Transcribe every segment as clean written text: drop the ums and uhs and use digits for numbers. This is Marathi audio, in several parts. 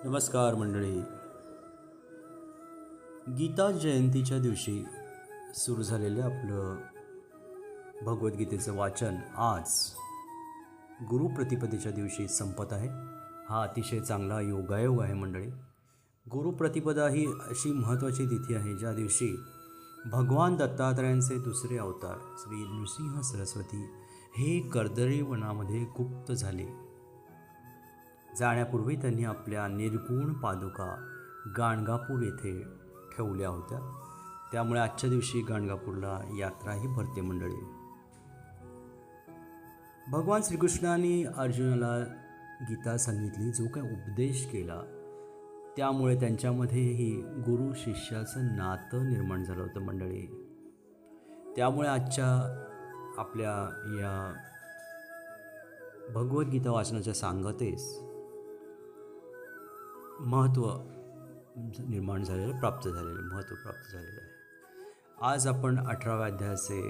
नमस्कार मंडळी. गीता जयंतीच्या दिवशी सुरू झालेलं आपलं भगवद्गीतेचं वाचन आज गुरुप्रतिपदेच्या दिवशी संपत आहे. हा अतिशय चांगला योगायोग आहे मंडळी. गुरुप्रतिपदा ही अशी महत्त्वाची तिथी आहे ज्या दिवशी भगवान दत्तात्रयांचे दुसरे अवतार श्री नृसिंह सरस्वती हे कर्दळी वनामध्ये गुप्त झाले. जाण्यापूर्वी त्यांनी आपल्या निर्गुण पादुका गाणगापूर येथे ठेवल्या होत्या. त्यामुळे आजच्या दिवशी गाणगापूरला यात्राही भरते मंडळी. भगवान श्रीकृष्णाने अर्जुनाला गीता सांगितली, जो काही उपदेश केला त्यामुळे त्यांच्यामध्येही गुरु शिष्याचं नातं निर्माण झालं होतं मंडळी. त्यामुळे आजच्या आपल्या या भगवद्गीता वाचनाच्या सांगतेस महत्त्व निर्माण झालेलं महत्त्व प्राप्त झालेलं आहे. आज आपण 18व्या अध्यायाचे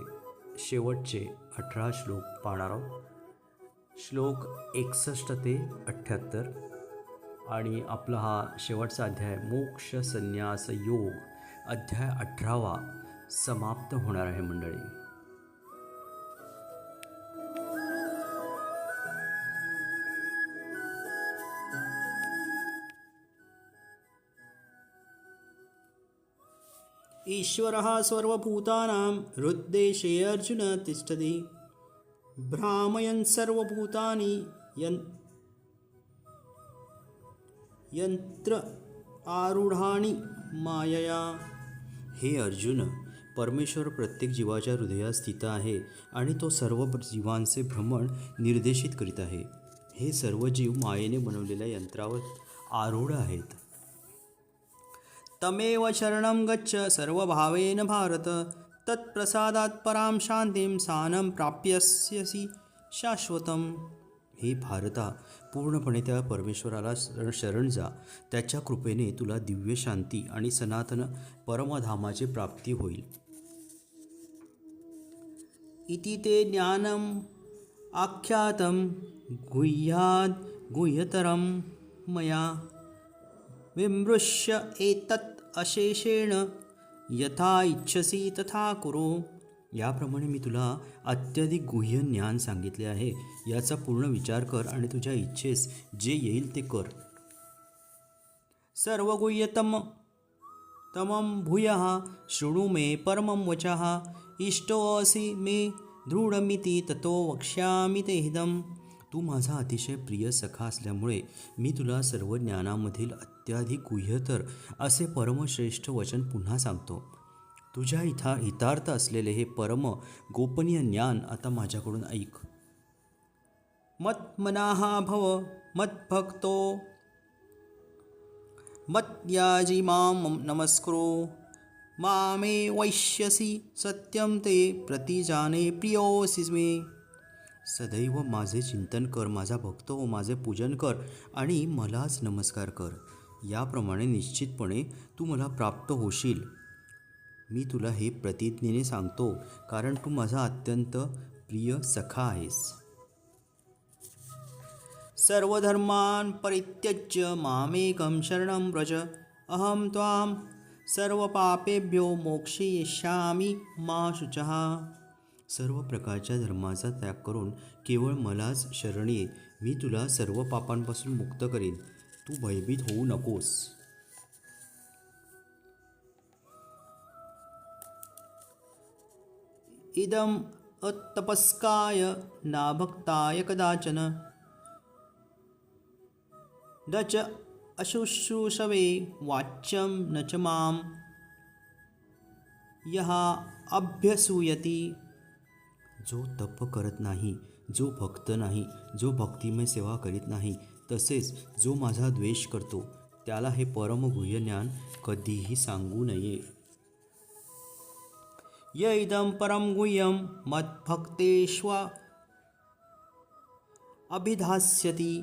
शेवटचे 18 श्लोक पाहणार आहोत. श्लोक 61 ते 78 आणि आपला हा शेवटचा अध्याय मोक्ष संन्यास योग अध्याय 18वा समाप्त होणार आहे मंडळी. ईश्वरः सर्वभूतानां हृद्देशे अर्जुन तिष्ठति भ्रामयन् सर्वभूतानि यंत्र आरूढानि मायया. हे अर्जुन, परमेश्वर प्रत्येक जीवाच्या हृदयात स्थित आहे आणि तो सर्व जीवांचे भ्रमण निर्देशित करीत आहे. हे सर्व जीव मायेने बनवलेल्या यंत्रावर आरूढ आहेत. तमेव शरणं गच्छ सर्वभावेन भारत तत्प्रसादात् परां शांतीं स्थानं प्राप्स्यसि शाश्वतम्. हे भारता, पूर्णपणे त्या परमेश्वराला शरण जा. त्याच्या कृपेने तुला दिव्य शांती आणि सनातन परमधामाची प्राप्ती होईल. इति ते ज्ञानम् आख्यातं गुह्याद् गुह्यतरं मया विमृश्य एतत् अशेषेण यथा इच्छसी तथा कुरु. याप्रमाणे मी तुला अत्याधिक गुह्य ज्ञान सांगितले आहे. याचा पूर्ण विचार कर आणि तुझ्या इच्छेस जे येईल ते कर. सर्वगुह्यतमं भूयः शृणु मे परमं वचः इष्टोऽसि मे दृढमिति ततो वक्ष्यामि ते इदम्. तू माझा अतिशय प्रिय सखा असल्यामुळे मी तुला सर्व ज्ञानामधील अत्याधिक गुह्यतर असे परमश्रेष्ठ वचन पुन्हा सांगतो. तुझ्या हितार्थ असलेले हे परम गोपनीय ज्ञान आता माझ्याकडून ऐक. मन्मनाः भव मद्भक्तो मद्याजी मां नमस्कुरु मामे वैश्यसि सत्यं ते प्रतिजाने प्रियोऽसि मे. सदैव माझे चिंतन कर, माझा भक्त हो, माझे पूजन कर आणि मलाच नमस्कार कर. याप्रमाणे निश्चितपणे तू मला प्राप्त होशील. मी तुला हे प्रतिज्ञेने सांगतो, कारण तू माझा अत्यंत प्रिय सखा आहेस. सर्वधर्मान् परित्यज्य मामेकं शरणं व्रज अहं त्वां सर्वपापेभ्यो मोक्षयिष्यामि मा शुचः. सर्व प्रकारच्या धर्माचा त्याग करून केवळ मलाच शरण ये. मी तुला सर्व पापांपासून मुक्त करीन. तू भयभीत होऊ नकोस. इदम् अतपस्काय नाभक्ताय कदाचन न च अशुश्रूषवे वाच्यं न च मां यः अभ्यसूयति. जो तप करत नाही, जो भक्त नाही, जो भक्तिमय सेवा करीत नाही, तसेच जो माझा द्वेष करतो त्याला हे परम गुह्य ज्ञान कधीही सांगू नये. य इदं परम गुह्यं मद्भक्तेष्व अभिधास्यति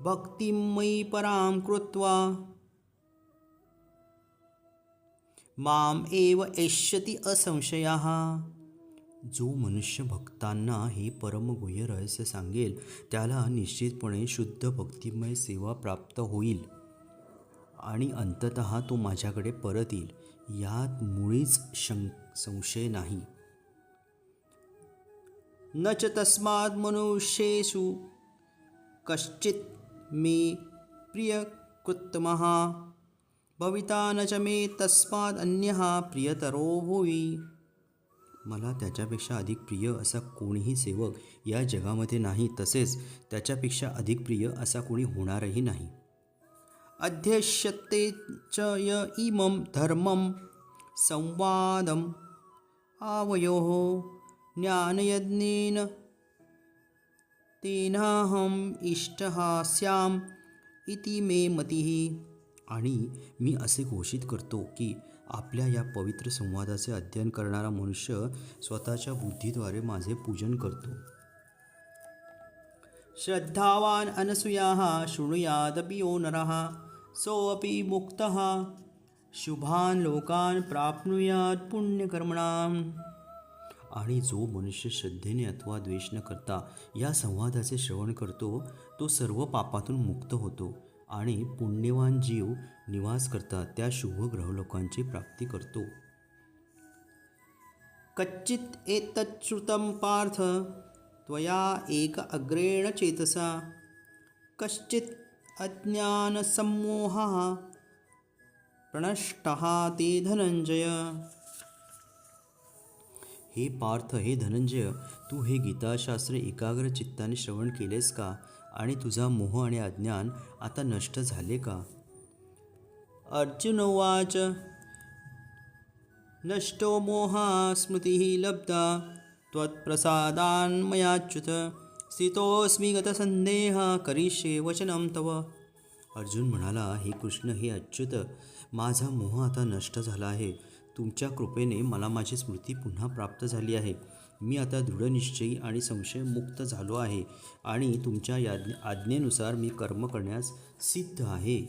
भक्तिं मयि परां कृत्वा माम एव एष्यति असंशयः. जो मनुष्य भक्तांना हे परमगुह्य रहस्य सांगेल त्याला निश्चितपणे शुद्ध भक्तिमय सेवा प्राप्त होईल. आणि अंततः तो माझ्याकडे परत येईल, यात मुळीच संशय नाही. न च तस्मात् मनुष्येषु कश्चित् मे प्रियकृत्तमः भविता न च मे तस्मात् अन्यः प्रियतरो भुवि. मला त्याच्यापेक्षा अधिक प्रिय असा कोणीही सेवक या जगामध्ये नाही, तसेच त्याच्यापेक्षा अधिक प्रिय असा कोणी होणारही नाही. अध्यक्ष्यते च य इमं धर्मं संवादम् आवयोः ज्ञानयज्ञेन तेनाहम् इष्टः स्याम् इति मे मतिः. आणि मी असे घोषित करतो की आपल्या या पवित्र संवादाचे अध्ययन करणारा मनुष्य स्वतःच्या बुद्धीद्वारे माझे पूजन करतो. श्रद्धावान अनसूयाः शृणुयादपि यो नरः सोऽपि मुक्तः शुभान लोकान प्राप्नुयात् पुण्यकर्मणाम्. आणि जो मनुष्य श्रद्धेने अथवा द्वेष न करता या संवादाचे श्रवण करतो, तो सर्व पापातून मुक्त होतो आणि पुण्यवान जीव निवास करतात त्या शुभ ग्रहलोकांची प्राप्ती करतो. कच्चित् एतत् श्रुतं पार्थ त्वया एक अग्रेण चेतसा कश्चित् अज्ञानसम्मोहः प्रणष्टः ते धनंजय. हे पार्थ, हे धनंजय, तू हे गीताशास्त्र एकाग्र चित्ताने श्रवण केलेस का आणि तुझा मोह आणि अज्ञान आता नष्ट झाले का. अर्जुन उवाच नष्टो मोहः स्मृतिः लब्धा त्वत्प्रसादान् मयाच्युत स्थितोऽस्मि गतसन्देहः करिष्ये वचनं तव. अर्जुन म्हणाला, हे कृष्ण, हे अच्युत, माझा मोह आता नष्ट झाला आहे. तुमच्या कृपेने मला माझी स्मृती पुन्हा प्राप्त झाली आहे. मी आता दृढनिश्चयी आणि संशयमुक्त झालो आहे आणि तुमच्या आज्ञेनुसार मी कर्म करण्यास सिद्ध आहे.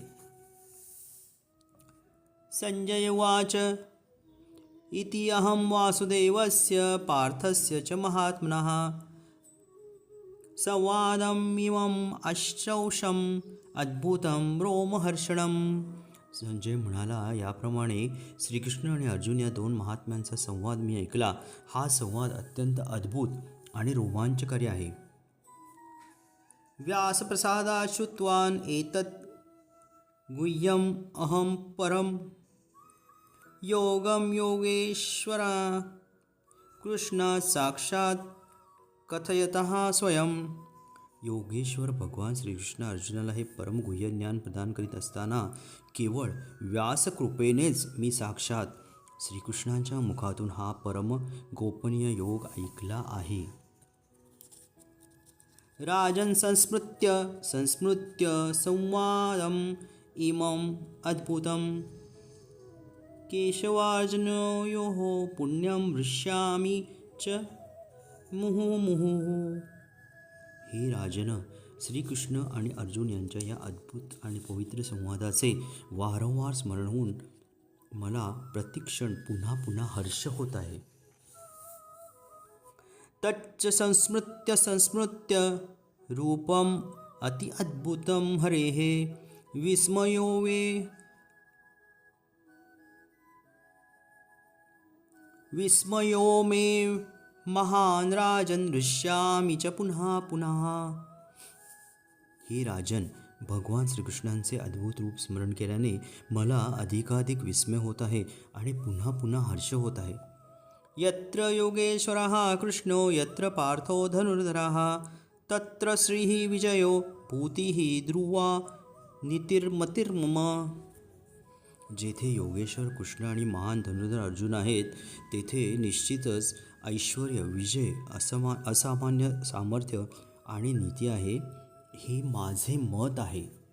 संजय उवाच इति अहं वासुदेवस्य पार्थस्य च महात्मनः संवादम् इमम् अश्रौषम् अद्भुतं रोमहर्षणम्. संजय म्हणाला, याप्रमाणे श्रीकृष्ण आणि अर्जुन या दोन महात्म्यांचा संवाद मी ऐकला. हा संवाद अत्यंत अद्भुत आणि रोमांचकारी आहे. व्यासप्रसादात् श्रुत्वान् एतत् गुह्यम् अहं परं योगं योगेश्वरा कृष्ण साक्षात् कथयतः स्वयं. योगेश्वर भगवान श्रीकृष्ण अर्जुनाला हे परमगुह्य ज्ञान प्रदान करीत असताना केवळ व्यासकृपेनेच मी साक्षात श्रीकृष्णांच्या मुखातून हा परम गोपनीय योग ऐकला आहे. राजन् संस्मृत्य संवादम् इमम् अद्भुतं केशवार्जुनयोः पुण्यं हृष्यामि च मुहुर्मुहुः. हे राजन, श्रीकृष्ण आणि अर्जुन यांच्या या अद्भुत आणि पवित्र संवादाचे वारंवार स्मरण होऊन मला प्रतिक्षण पुन्हा पुन्हा हर्ष होत आहे. तच्च संस्मृत्य रूपम अति अद्भुतं हरेः विस्मयो मे महान राजन हृष्यामि च पुन्हा पुन्हा. हे राजन, भगवान श्रीकृष्णांचे अद्भुत रूप स्मरण केल्याने मला अधिकाधिक विस्मय होत आहे आणि पुन्हा पुन्हा हर्ष होत आहे. यत्र योगेश्वरः कृष्णो यत्र पार्थो धनुर्धरः तत्र श्रीः विजयो भूतिः ध्रुवा नीतिर्मतिर्मम. जेथे योगेश्वर कृष्ण आणि महान धनुर्धर अर्जुन आहेत, तेथे निश्चितच ऐश्वर्य, विजय, असामान्य सामर्थ्य आणि नीती आहे, हे माझे मत आहे.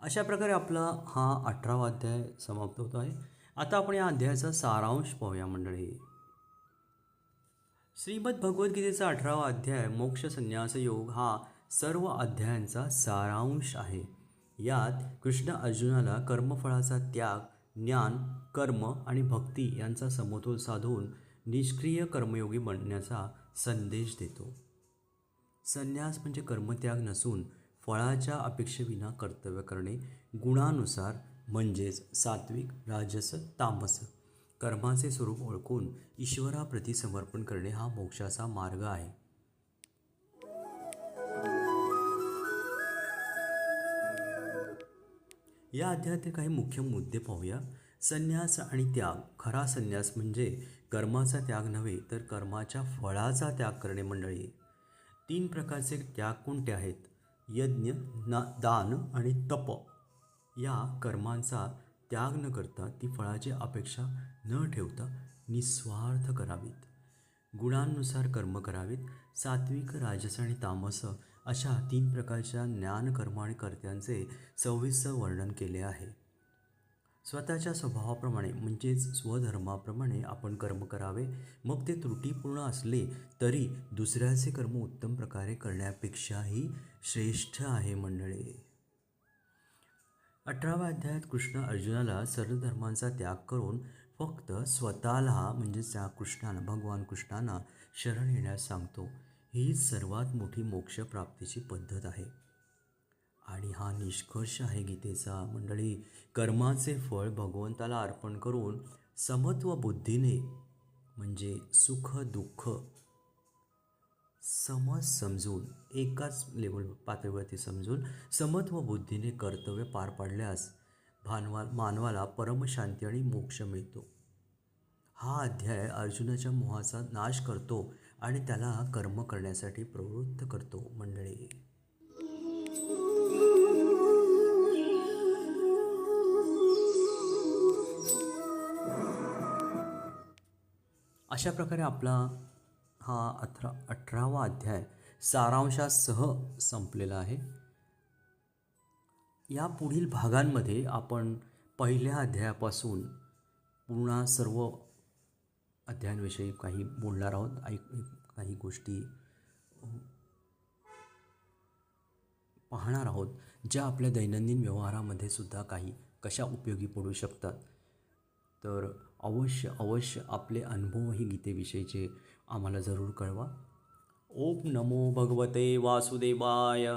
अशा प्रकारे आपला हा 18वा अध्याय समाप्त होतो आहे. आता आपण या अध्यायाचा सारांश पाहूया मंडळी. श्रीमद भगवद्गीतेचा 18वा अध्याय मोक्ष संन्यास योग हा सर्व अध्यायांचा सारांश आहे. यात कृष्ण अर्जुनाला कर्मफळाचा त्याग, ज्ञान, कर्म आणि भक्ती यांचा समतोल साधून निष्क्रिय कर्मयोगी बनण्याचा संदेश देतो. संन्यास म्हणजे कर्मत्याग नसून फळाच्या अपेक्षेविना कर्तव्य करणे, गुणानुसार म्हणजेच सात्विक, राजस, तामस कर्माचे स्वरूप ओळखून ईश्वराप्रती समर्पण करणे हा मोक्षाचा मार्ग आहे. या अध्यायातील काही मुख्य मुद्दे पाहूया. संन्यास आणि त्याग. खरा संन्यास म्हणजे कर्माचा त्याग नव्हे तर कर्माच्या फळाचा त्याग करणे मंडळी. 3 प्रकारचे त्याग कोणते आहेत? यज्ञ, दान आणि तप. या कर्मांचा त्याग न करता ती फळाची अपेक्षा न ठेवता निस्वार्थ करावीत. गुणांनुसार कर्म करावीत. सात्विक, राजस आणि तामस अशा 3 प्रकारच्या ज्ञान, कर्म आणि कर्त्यांचे सविस्तर वर्णन केले आहे. स्वतःच्या स्वभावाप्रमाणे म्हणजेच स्वधर्माप्रमाणे आपण कर्म करावे. मग ते त्रुटीपूर्ण असले तरी दुसऱ्याचे कर्म उत्तम प्रकारे करण्यापेक्षाही श्रेष्ठ आहे मंडळी. 18व्या अध्यायात कृष्ण अर्जुनाला सर्व धर्मांचा त्याग करून फक्त स्वतःला म्हणजेच त्या कृष्णाला, भगवान कृष्णांना शरण येण्यास सांगतो. ही सर्वात मोठी मोक्षप्राप्तीची पद्धत आहे आणि हा निष्कर्ष आहे गीतेचा मंडळी. कर्माचे फळ भगवंताला अर्पण करून समत्व बुद्धीने म्हणजे सुख दुःख समजून एकाच पातळीवरती समजून समत्व बुद्धीने कर्तव्य पार पाडल्यास मानवाला परमशांती आणि मोक्ष मिळतो. हा अध्याय अर्जुनाच्या मोहाचा नाश करतो आणि त्याला कर्म करण्यासाठी प्रवृत्त करतो मंडळी. अशा प्रकारे आपला हा 18वा अध्याय सारांशासह संपलेला आहे. या पुढील भागांमध्ये आपण पहिल्या अध्यायापासून पूर्ण सर्व अध्यायांविषयी काही बोलणार आहोत. काही गोष्टी पाहणार आहोत ज्या आपल्या दैनंदिन व्यवहारामध्ये सुद्धा कशा उपयोगी पडू शकतात. तर अवश्य आपले अनुभवही गीतेविषयीचे आम्हाला जरूर कळवा. ओम नमो भगवते वासुदेवाय.